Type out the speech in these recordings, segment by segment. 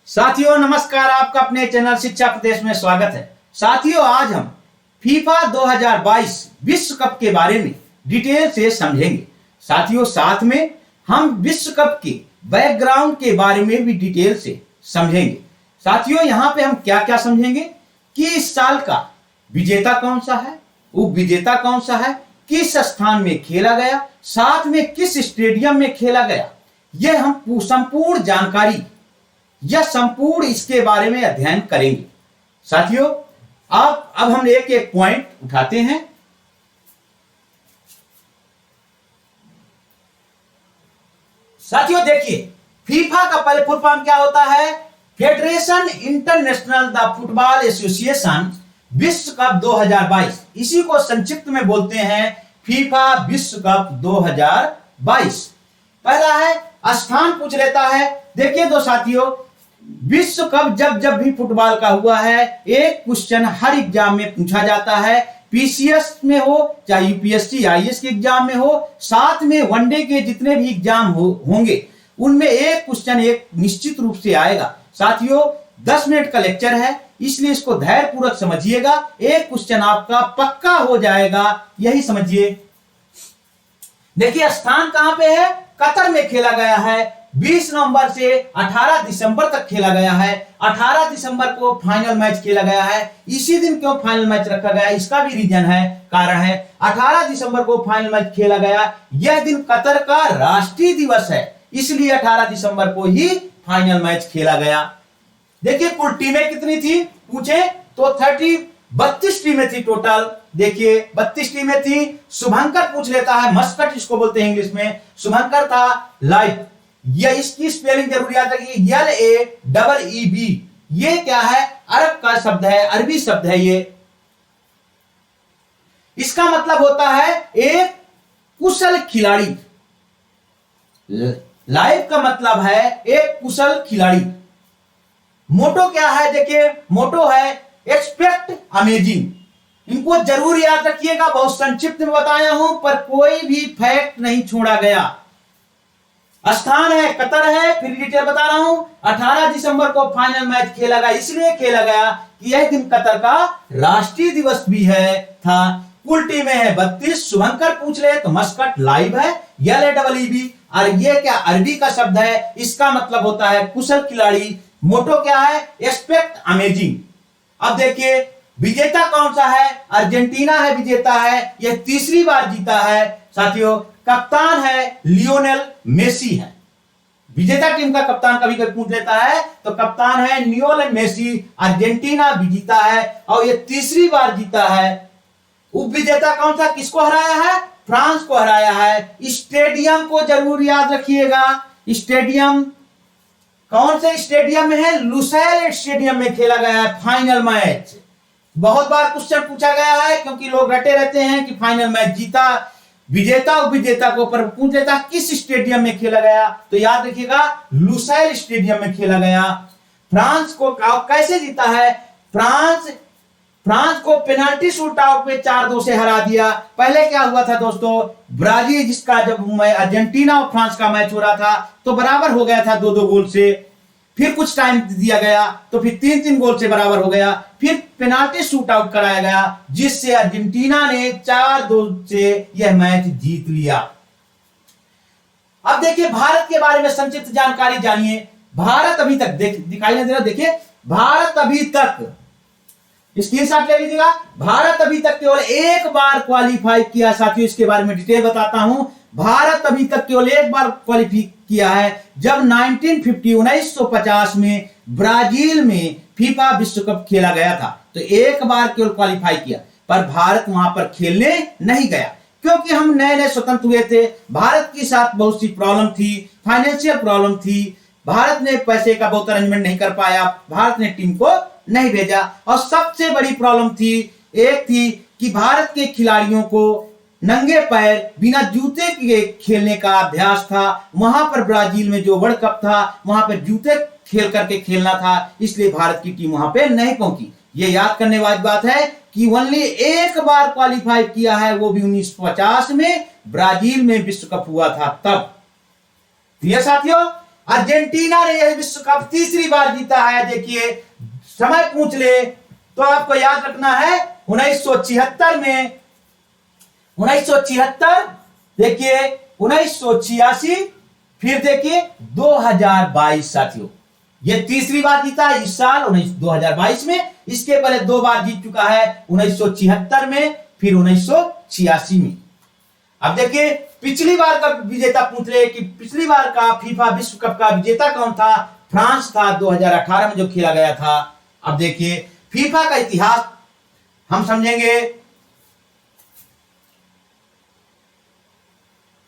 साथियों नमस्कार, आपका अपने चैनल शिक्षा प्रदेश में स्वागत है। साथियों आज हम फीफा 2022 विश्व कप के बारे में डिटेल से समझेंगे। साथियों साथ में हम विश्व कप के बैकग्राउंड के बारे में भी डिटेल से समझेंगे। साथियों यहाँ पे हम क्या क्या समझेंगे कि इस साल का विजेता कौन सा है, उप विजेता कौन सा है, किस स्थान में खेला गया, साथ में किस स्टेडियम में खेला गया, यह हम संपूर्ण जानकारी या संपूर्ण इसके बारे में अध्ययन करेंगे। साथियों अब हम एक एक पॉइंट उठाते हैं। साथियों देखिए, फीफा का पहले फुल फॉर्म क्या होता है? Federation international the football association विश्व कप 2022, इसी को संक्षिप्त में बोलते हैं फीफा विश्व कप 2022। पहला है स्थान पूछ लेता है। देखिए दो साथियों, विश्व कप जब भी फुटबॉल का हुआ है, एक क्वेश्चन हर एग्जाम में पूछा जाता है, पीसीएस में हो चाहे यूपीएससी आईएएस के एग्जाम में हो, साथ में वनडे के जितने भी एग्जाम होंगे उनमें एक क्वेश्चन एक निश्चित रूप से आएगा। साथियों 10 मिनट का लेक्चर है, इसलिए इसको धैर्य पूर्वक समझिएगा, एक क्वेश्चन आपका पक्का हो जाएगा, यही समझिए। देखिए स्थान कहां पे है? कतर में खेला गया है। 20 नवंबर से 18 दिसंबर तक खेला गया है। 18 दिसंबर को फाइनल मैच खेला गया है। इसी दिन क्यों फाइनल मैच रखा गया, इसका भी रीजन है, कारण है। 18 दिसंबर को फाइनल मैच खेला गया, यह दिन कतर का राष्ट्रीय दिवस है, इसलिए 18 दिसंबर को ही फाइनल मैच खेला गया। देखिए कुल टीमें कितनी थी पूछे तो 32 टीमें थी टोटल। देखिए 32 टीमें थी। शुभंकर पूछ लेता है, मस्कट इसको बोलते हैं इंग्लिश में, शुभंकर था लाइव। यह इसकी स्पेलिंग जरूर याद रखिए, LAEEB। ये क्या है? अरब का शब्द है, अरबी शब्द है ये। इसका मतलब होता है एक कुशल खिलाड़ी। लाइव का मतलब है एक कुशल खिलाड़ी। मोटो क्या है? देखिए मोटो है एक्सपेक्ट अमेजिंग। इनको जरूर याद रखिएगा, बहुत संक्षिप्त में बताया हूं पर कोई भी फैक्ट नहीं छोड़ा गया। स्थान है कतर है, फिर डिटेल बता रहा हूं। 18 दिसंबर को फाइनल मैच खेला गया, इसलिए खेला गया कि यह दिन कतर का राष्ट्रीय दिवस भी है था। कुल टीमें है 32। शुभंकर पूछ ले तो मस्कट लाइव है, LAEEB। और ये क्या अरबी का शब्द है, इसका मतलब होता है कुशल खिलाड़ी। मोटो क्या है? Expect amazing. अब देखिए विजेता कौन सा है? अर्जेंटीना है विजेता है, यह तीसरी बार जीता है। साथियों कप्तान है लियोनेल मेसी है। विजेता टीम का कप्तान कभी कभी पूछ लेता है तो कप्तान है लियोनेल मेसी। अर्जेंटीना भी जीता है और यह तीसरी बार जीता है। उप विजेता कौन सा, किसको हराया है? फ्रांस को हराया है। स्टेडियम को जरूर याद रखिएगा। स्टेडियम कौन से स्टेडियम में है? लुसैल स्टेडियम में खेला गया है फाइनल मैच। बहुत बार क्वेश्चन पूछा गया है, क्योंकि लोग रटे रहते हैं कि फाइनल मैच जीता विजेता उप विजेता को, पर पूछ लेता किस स्टेडियम में खेला गया, तो याद रखिएगा लुसैल स्टेडियम में खेला गया। फ्रांस को कैसे जीता है? फ्रांस को पेनाल्टी शूट आउट में 4-2 से हरा दिया। पहले क्या हुआ था दोस्तों, ब्राजील जिसका जब अर्जेंटीना और फ्रांस का मैच हो रहा था तो बराबर हो गया था 2-2 गोल से। फिर कुछ टाइम दिया गया तो फिर 3-3 गोल से बराबर हो गया। फिर पेनाल्टी शूट आउट कराया गया, जिससे अर्जेंटीना ने 4-2 से यह मैच जीत लिया। अब देखिए भारत के बारे में संक्षिप्त जानकारी जानिए। भारत अभी तक दिखाई नहीं दे रहा, देखिए भारत अभी तक, स्क्रीनशॉट ले लीजिएगा, भारत अभी तक केवल एक बार क्वालिफाई किया। साथियों इसके बारे में डिटेल बताता हूं। भारत अभी तक केवल एक बार क्वालिफाई किया है, जब 1950 में ब्राजील में फीफा विश्व कप खेला गया था, तो एक बार केवल क्वालिफाई किया, पर भारत वहां पर खेलने नहीं गया, क्योंकि हम नए नए स्वतंत्र हुए थे। भारत के साथ बहुत सी प्रॉब्लम थी, फाइनेंशियल प्रॉब्लम थी, भारत ने पैसे का बहुत अरेंजमेंट नहीं कर पाया, भारत ने टीम को नहीं भेजा। और सबसे बड़ी प्रॉब्लम थी, एक थी कि भारत के खिलाड़ियों को नंगे पैर बिना जूते के खेलने का अभ्यास था। वहां पर ब्राजील में जो वर्ल्ड कप था वहां पर जूते खेल करके खेलना था, इसलिए भारत की टीम वहां पे नहीं पहुंची। ये याद करने वाली बात है कि ओनली एक बार क्वालिफाई किया है, वो भी 1950 में ब्राजील में विश्व कप हुआ था तब। तो ये साथियों अर्जेंटीना ने यह विश्व कप तीसरी बार जीता है। देखिए समय पूछ ले तो आपको याद रखना है 1976 में, 1976, देखिए 1986, फिर देखिए 2022 साथियों, ये तीसरी बार जीता है इस साल 2022 में। इसके पहले 2 बार जीत चुका है, 1976 में, फिर 1986 में। अब देखिए पिछली बार का विजेता पूछ रहे कि पिछली बार का फीफा विश्व कप का विजेता कौन था? फ्रांस था, 2018 में जो खेला गया था। अब देखिए फीफा का इतिहास हम समझेंगे,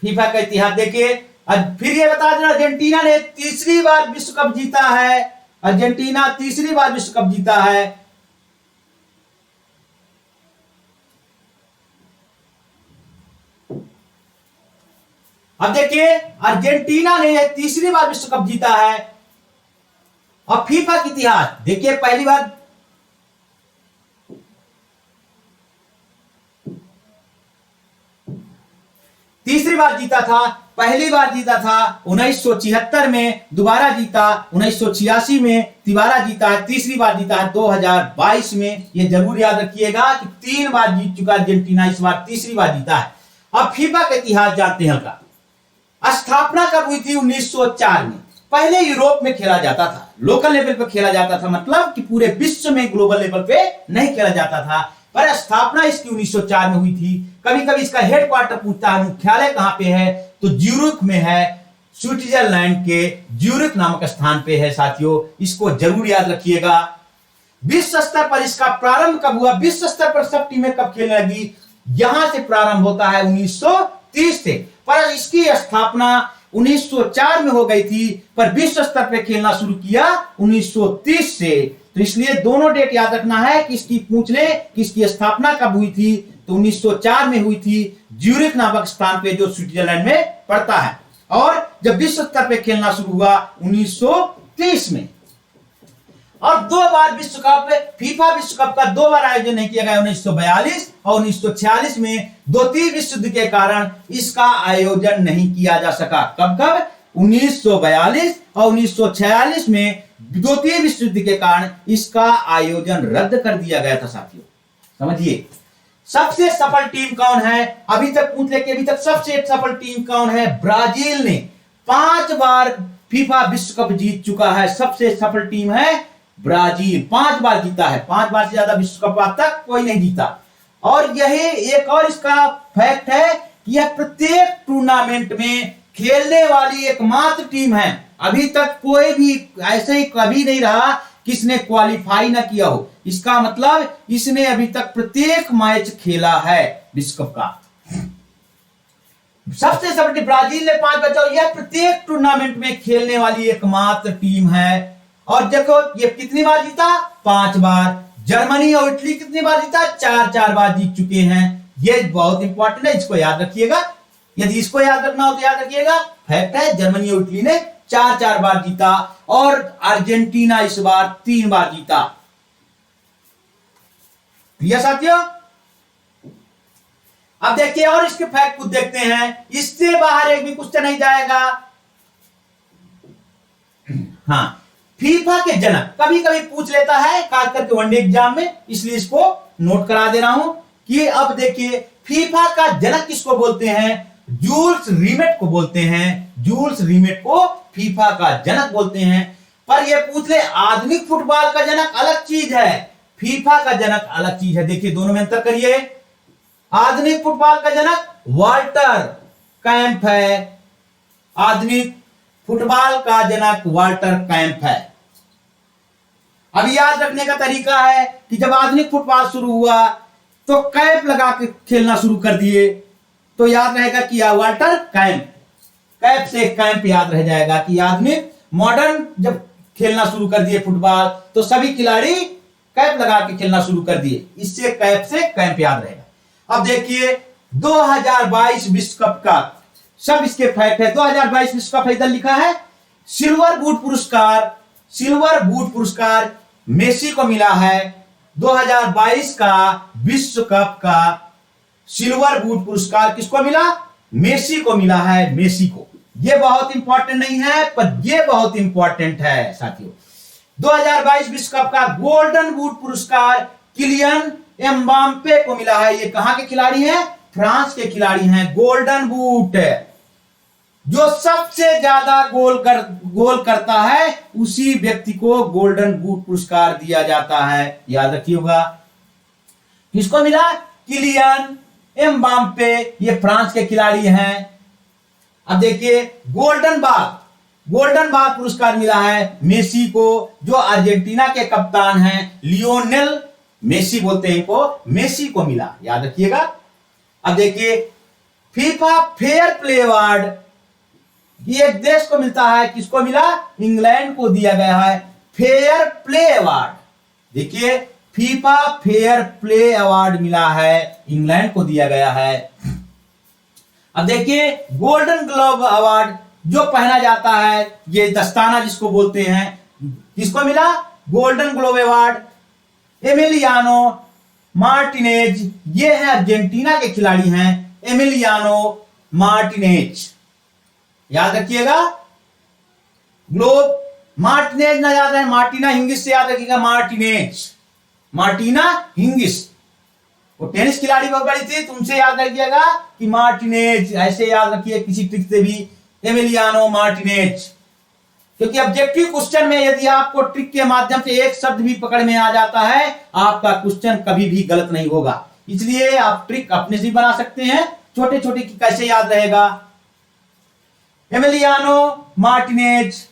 फीफा का इतिहास देखिए। फिर ये बता देना, अर्जेंटीना ने तीसरी बार विश्व कप जीता है, अर्जेंटीना तीसरी बार विश्व कप जीता है। अब देखिए अर्जेंटीना ने यह तीसरी बार विश्व कप जीता है। और फीफा का इतिहास देखिए, पहली बार तीसरी बार जीता था, पहली बार जीता था 1976 में, दोबारा जीता 1986 में, तिबारा जीता है, तीसरी बार जीता है 2022 में। ये जरूर याद रखिएगा कि 3 बार जीत चुका अर्जेंटीना, इस बार तीसरी बार जीता है। अब फीफा का इतिहास जानते हैं हल्का। स्थापना कब हुई थी? 1904 में। पहले यूरोप में खेला जाता था, लोकल लेवल पे खेला जाता था, मतलब कि पूरे विश्व में ग्लोबल लेवल पे नहीं खेला जाता था। पर स्थापना इसकी 1904 में हुई थी। कभी कभी इसका हेडक्वार्टर पूछता है, मुख्यालय कहां पे है? तो ज्यूरिख में है, स्विट्जरलैंड के ज्यूरिख नामक स्थान पे है साथियों, इसको जरूर याद रखिएगा। विश्व स्तर पर इसका प्रारंभ कब हुआ? विश्व स्तर पर सब टीमें कब खेलने लगी? यहां से प्रारंभ होता है 1930 से, पर इसकी स्थापना 1904 में हो गई थी, पर विश्व स्तर पे खेलना शुरू किया 1930 से। तो इसलिए दोनों डेट याद रखना है कि इसकी पूछ ले कि इसकी स्थापना कब हुई थी, तो 1904 में हुई थी, ज्यूरिख नामक स्थान पे जो स्विट्जरलैंड में पड़ता है। और जब विश्व स्तर पे खेलना शुरू हुआ 1930 में। और 2 बार विश्व कप, फीफा विश्व कप का 2 बार आयोजन नहीं किया गया, 1942 और 1946 में। द्वितीय विश्व युद्ध के कारण इसका आयोजन नहीं किया जा सका। कब कब? 1942 और 1946 में द्वितीय विश्व युद्ध के कारण इसका आयोजन रद्द कर दिया गया था साथियों, समझिए। सबसे सफल टीम कौन है? अभी तक पूछ ले कि अभी तक सबसे सफल टीम कौन है? ब्राजील ने 5 बार फीफा विश्व कप जीत चुका है। सबसे सफल टीम है ब्राजील, 5 बार जीता है, 5 बार से ज्यादा विश्व कप आज तक कोई नहीं जीता। और यही एक और इसका फैक्ट है कि यह प्रत्येक टूर्नामेंट में खेलने वाली एकमात्र टीम है। अभी तक कोई भी ऐसे ही कभी नहीं रहा किसने क्वालिफाई ना किया हो। इसका मतलब इसने अभी तक प्रत्येक मैच खेला है विश्व कप का। सबसे सफल ब्राजील ने 5 बचा, यह प्रत्येक टूर्नामेंट में खेलने वाली एकमात्र टीम है। और देखो ये कितनी बार जीता? 5 बार। जर्मनी और इटली कितनी बार जीता? 4-4 बार जीत चुके हैं। ये बहुत इंपॉर्टेंट है, इसको याद रखिएगा। यदि इसको याद रखना हो तो याद रखिएगा, फैक्ट है, जर्मनी और इटली ने 4-4 बार जीता और अर्जेंटीना इस बार 3 बार जीता। क्लियर साथियों? अब देखिए और इसके फैक्ट कुछ देखते हैं, इससे बाहर एक भी क्वेश्चन नहीं जाएगा। हाँ, फीफा के जनक कभी कभी पूछ लेता है, खास करके वनडे एग्जाम में, इसलिए इसको नोट करा दे रहा हूं कि अब देखिए फीफा का जनक किसको बोलते हैं? जूल्स रिमेट को बोलते हैं। जूल्स रिमेट को फीफा का जनक बोलते हैं। पर यह पूछ ले आधुनिक फुटबॉल का जनक अलग चीज है, फीफा का जनक अलग चीज है। देखिए दोनों में अंतर करिए। आधुनिक फुटबॉल का जनक वाल्टर कैंप है, आधुनिक फुटबॉल का जनक वाल्टर कैंप है। अब याद रखने का तरीका है कि जब आधुनिक फुटबॉल शुरू हुआ तो कैंप लगा के खेलना शुरू कर दिए, तो याद रहेगा कि वाल्टर कैंप, कैंप से कैंप याद रह जाएगा कि आधुनिक मॉडर्न जब खेलना शुरू कर दिए फुटबॉल तो सभी खिलाड़ी कैंप लगा के खेलना शुरू कर दिए, इससे कैंप से कैंप याद रहेगा। अब देखिए 2022 विश्व कप का सब इसके फैक्ट है। 2022 विश्व कप इधर लिखा है, सिल्वर बूट पुरस्कार, सिल्वर बूट पुरस्कार मेसी को मिला है। 2022 का विश्व कप का सिल्वर बूट पुरस्कार किसको मिला? मेसी को मिला है, मेसी को। ये बहुत इंपॉर्टेंट नहीं है, पर ये बहुत इंपॉर्टेंट है साथियों। 2022 विश्व कप का गोल्डन बूट पुरस्कार किलियन एम्बाप्पे को मिला है। ये कहां के खिलाड़ी हैं? फ्रांस के खिलाड़ी हैं। गोल्डन बूट, जो सबसे ज्यादा गोल करता है उसी व्यक्ति को गोल्डन बूट पुरस्कार दिया जाता है, याद रखिएगा। किसको मिला? किलियन एम्बाप्पे, ये फ्रांस के खिलाड़ी हैं। अब देखिए गोल्डन बॉल पुरस्कार मिला है मेसी को, जो अर्जेंटीना के कप्तान हैं, लियोनेल मेसी बोलते हैं इनको, मेसी को मिला, याद रखिएगा। अब देखिए फीफा फेयर प्ले अवार्ड, ये एक देश को मिलता है, किसको मिला? इंग्लैंड को दिया गया है फेयर प्ले अवार्ड। देखिए फीफा फेयर प्ले अवार्ड मिला है, इंग्लैंड को दिया गया है। अब देखिए गोल्डन ग्लोब अवार्ड जो पहना जाता है, ये दस्ताना जिसको बोलते हैं, किसको मिला? Golden globe award Emiliano Martinez, ये है अर्जेंटीना के खिलाड़ी हैं, एमिलियानो मार्टिनेज, याद रखिएगा। ग्लोब मार्टिनेज ना याद है, मार्टिना हिंगिस से याद रखिएगा, मार्टिना हिंगिस, वो टेनिस खिलाड़ी बहुत बड़ी थी, तुमसे याद रखिएगा कि मार्टिनेज, ऐसे याद रखिए किसी ट्रिक से भी, एमिलियानो मार्टिनेज। क्योंकि ऑब्जेक्टिव क्वेश्चन में यदि आपको ट्रिक के माध्यम से एक शब्द भी पकड़ में आ जाता है, आपका क्वेश्चन कभी भी गलत नहीं होगा। इसलिए आप ट्रिक अपने से बना सकते हैं, छोटे छोटे की कैसे याद रहेगा। Emiliano Martinez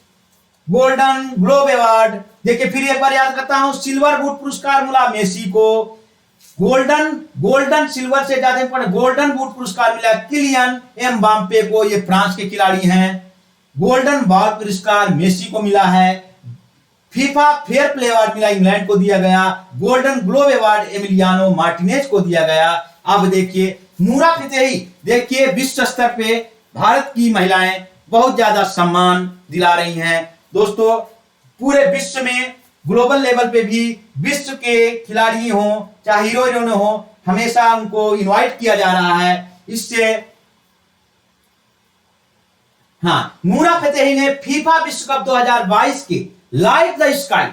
golden globe award. देखिए फिर एक बार याद करता हूं, सिल्वर बूट पुरस्कार मिला मेसी को, गोल्डन सिल्वर से ज्यादा इंपॉर्टेंट गोल्डन बूट पुरस्कार मिला किलियन एम्बाप्पे को, ये फ्रांस के खिलाड़ी हैं। गोल्डन बॉल पुरस्कार मेसी को मिला है। फीफा फेयर प्ले अवार्ड मिला, इंग्लैंड को दिया गया। Golden globe award Emiliano Martinez को दिया गया। अब देखिए नूरा फतेही, देखिए विश्व स्तर पे भारत की महिलाएं बहुत ज्यादा सम्मान दिला रही हैं दोस्तों। पूरे विश्व में ग्लोबल लेवल पे भी विश्व के खिलाड़ी हो चाहे हीरो हीरोइन हो, हमेशा उनको इनवाइट किया जा रहा है। इससे हाँ, नूरा फतेही ने फीफा विश्व कप 2022 के लाइट द स्काई,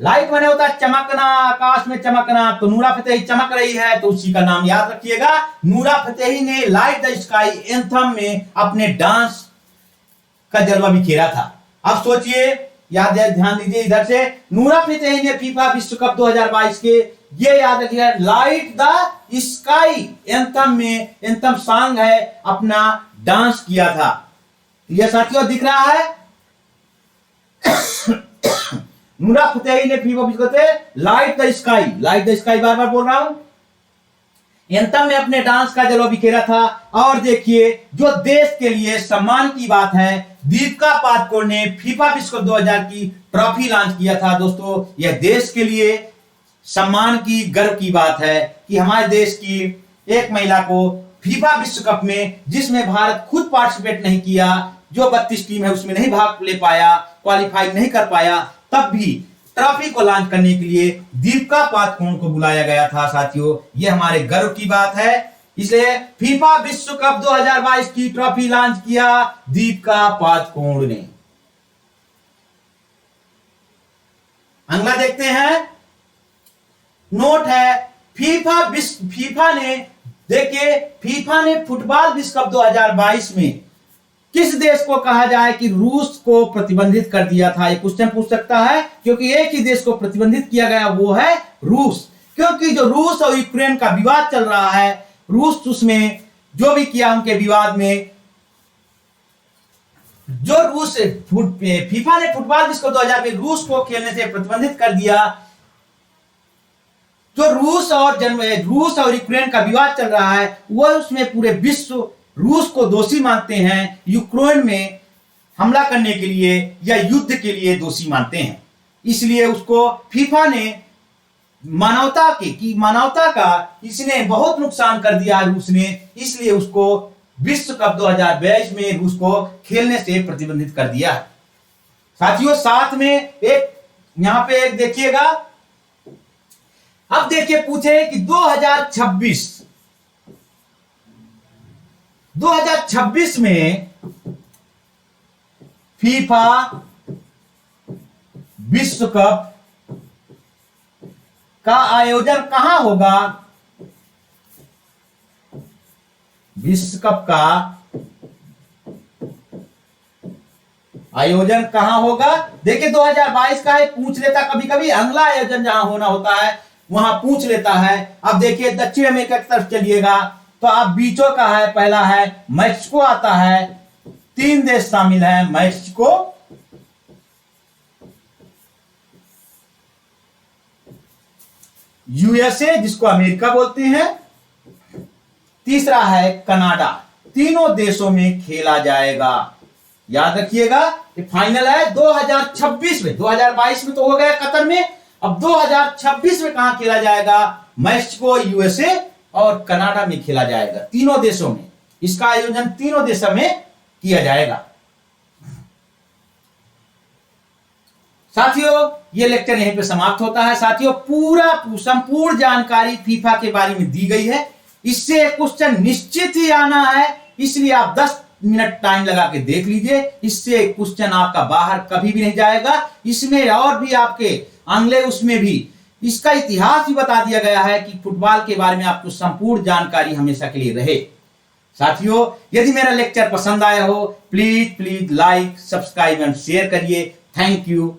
लाइट माने होता है चमकना, आकाश में चमकना, तो नूरा फतेही चमक रही है, तो उसी का नाम याद रखिएगा। नूरा फतेही ने लाइट द स्काई एंथम में अपने डांस का जलवा बिखेरा था। अब सोचिए, याद ध्यान दीजिए इधर से, नूरा फतेही ने फीफा विश्व कप 2022 के, ये याद रखिएगा, लाइट द स्काई एंथम में, एंथम सॉन्ग है, अपना डांस किया था। यह साथियों दिख रहा है नूरा फतेही ने फीफा विश्व कप लाइट द स्काई, बार बार बोल रहा हूं, एंथम में अपने डांस का जलवा बिखेरा था। और देखिए जो देश के लिए सम्मान की बात है, दीपिका पादुकोण ने फीफा विश्व कप 2000 की ट्रॉफी लॉन्च किया था। दोस्तों यह देश के लिए सम्मान की, गर्व की बात है कि हमारे देश की एक महिला को फीफा विश्व कप में, जिसमें भारत खुद पार्टिसिपेट नहीं किया, जो 32 टीम है उसमें नहीं भाग ले पाया, क्वालिफाई नहीं कर पाया, तब भी ट्रॉफी को लॉन्च करने के लिए दीपिका पादुकोण को बुलाया गया था। साथियों यह हमारे गर्व की बात है, इसलिए फीफा विश्व कप 2022 की ट्रॉफी लॉन्च किया दीपिका पादुकोण ने। अगला देखते हैं, नोट है फीफा ने, देखिए फीफा ने फुटबॉल विश्व कप 2022 में किस देश को कहा जाए कि रूस को प्रतिबंधित कर दिया था। ये क्वेश्चन पूछ सकता है, क्योंकि एक ही देश को प्रतिबंधित किया गया, वो है रूस। क्योंकि जो रूस और यूक्रेन का विवाद चल रहा है, रूस उसमें जो भी किया उनके विवाद में, जो रूस फीफा ने फुटबॉल विश्व कप 2000 में रूस को खेलने से प्रतिबंधित कर दिया। जो रूस और यूक्रेन का विवाद चल रहा है, वो उसमें पूरे विश्व रूस को दोषी मानते हैं, यूक्रेन में हमला करने के लिए या युद्ध के लिए दोषी मानते हैं। इसलिए उसको फीफा ने मानवता का इसने बहुत नुकसान कर दिया रूस ने, इसलिए उसको विश्व कप 2022 में रूस को खेलने से प्रतिबंधित कर दिया। साथियों साथ में एक यहां पे एक देखिएगा, अब देखिए पूछे कि 2026 में फीफा विश्व कप का आयोजन कहां होगा? विश्व कप का आयोजन कहां होगा? देखिए 2022 का है, पूछ लेता कभी कभी, अगला आयोजन जहां होना होता है वहां पूछ लेता है। अब देखिए दक्षिण अमेरिका की तरफ चलिएगा तो अब बीचों का है, पहला है मैक्सिको आता है, 3 देश शामिल हैं, मैक्सिको, यूएसए जिसको अमेरिका बोलते हैं, तीसरा है कनाडा। तीनों देशों में खेला जाएगा। याद रखिएगा ये फाइनल है 2026 में। 2022 में तो हो गया कतर में, अब 2026 में कहां खेला जाएगा? मैक्सिको, यूएसए और कनाडा में खेला जाएगा, तीनों देशों में। इसका आयोजन तीनों देशों में किया जाएगा। साथियों ये लेक्चर यहीं पे समाप्त होता है। साथियों पूरा संपूर्ण जानकारी फीफा के बारे में दी गई है। इससे क्वेश्चन निश्चित ही आना है, इसलिए आप 10 मिनट टाइम लगा के देख लीजिए। इससे क्वेश्चन आपका बाहर कभी भी नहीं जाएगा। इसमें और भी आपके अगले उसमें भी इसका इतिहास भी बता दिया गया है कि फुटबॉल के बारे में आपको संपूर्ण जानकारी हमेशा के लिए रहे। साथियों यदि मेरा लेक्चर पसंद आया हो please like, subscribe and share करिए। Thank you.